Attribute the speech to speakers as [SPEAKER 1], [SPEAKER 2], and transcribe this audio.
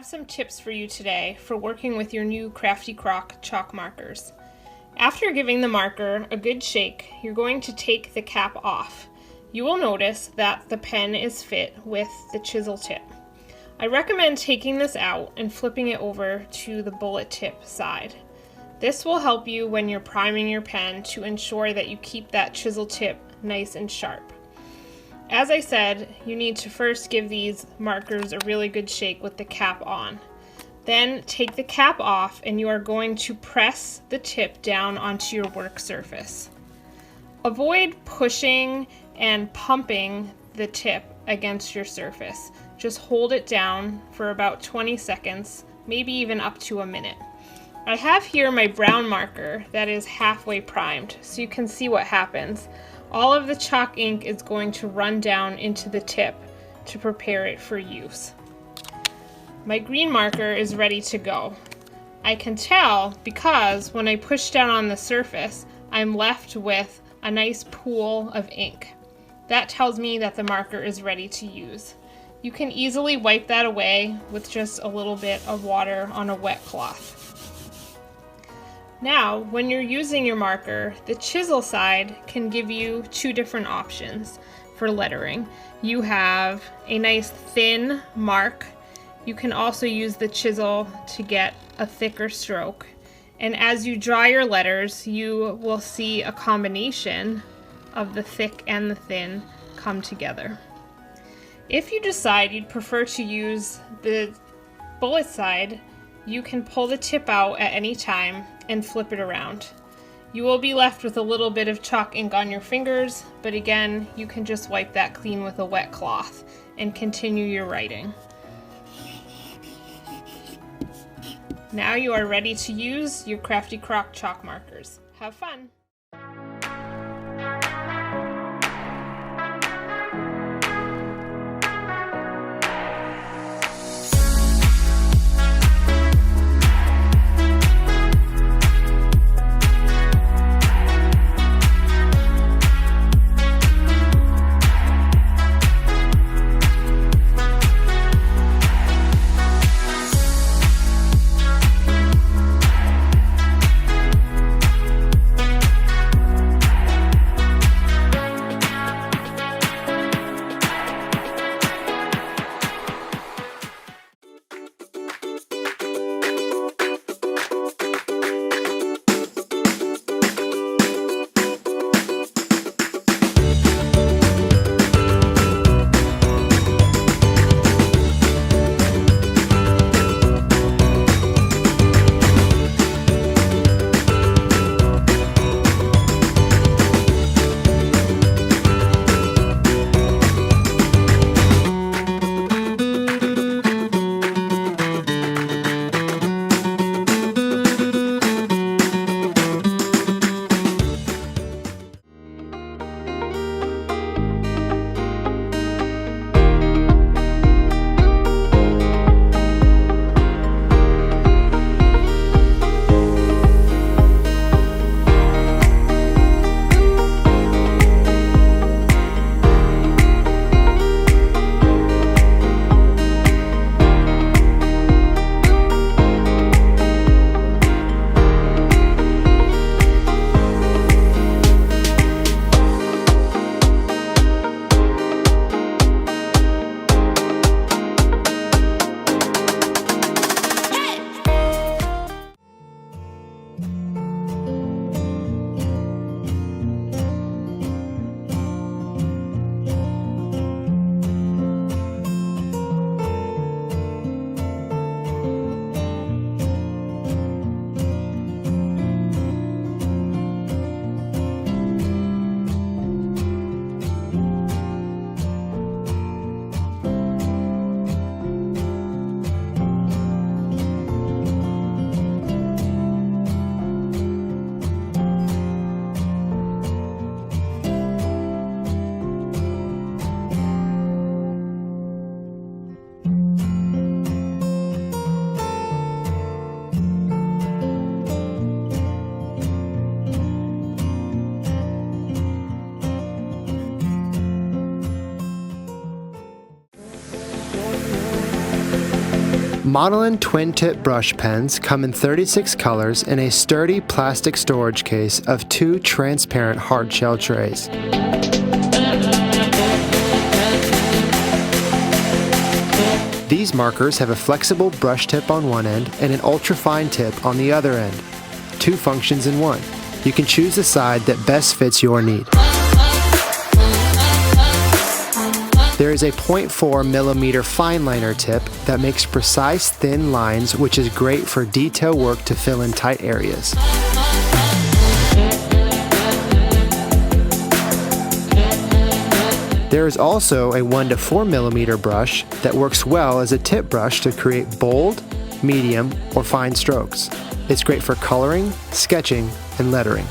[SPEAKER 1] some tips for you today for working with your new Crafty Croc chalk markers. After giving the marker a good shake, you're going to take the cap off. You will notice that the pen is fit with the chisel tip. I recommend taking this out and flipping it over to the bullet tip side. This will help you when you're priming your pen to ensure that you keep that chisel tip nice and sharp. As I said, you need to first give these markers a really good shake with the cap on. Then take the cap off and you are going to press the tip down onto your work surface. Avoid pushing and pumping the tip against your surface. Just hold it down for about 20 seconds, maybe even up to a minute. I have here my brown marker that is halfway primed, so you can see what happens. All of the chalk ink is going to run down into the tip to prepare it for use. My green marker is ready to go. I can tell because when I push down on the surface, I'm left with a nice pool of ink. That tells me that the marker is ready to use. You can easily wipe that away with just a little bit of water on a wet cloth. Now, when you're using your marker, the chisel side can give you two different options for lettering. You have a nice thin mark. You can also use the chisel to get a thicker stroke. And as you draw your letters, you will see a combination of the thick and the thin come together. If you decide you'd prefer to use the bullet side, you can pull the tip out at any time and flip it around. You will be left with a little bit of chalk ink on your fingers, but again, you can just wipe that clean with a wet cloth and continue your writing. Now you are ready to use your Crafty Croc chalk markers. Have fun!
[SPEAKER 2] MoneleN twin tip brush pens come in 36 colors in a sturdy plastic storage case of 2 transparent hard shell trays. These markers have a flexible brush tip on one end and an ultra-fine tip on the other end. 2 functions in one. You can choose the side that best fits your need. There is a 0.4mm fine liner tip that makes precise thin lines, which is great for detail work to fill in tight areas. There is also a 1 to 4mm brush that works well as a tip brush to create bold, medium, or fine strokes. It's great for coloring, sketching, and lettering.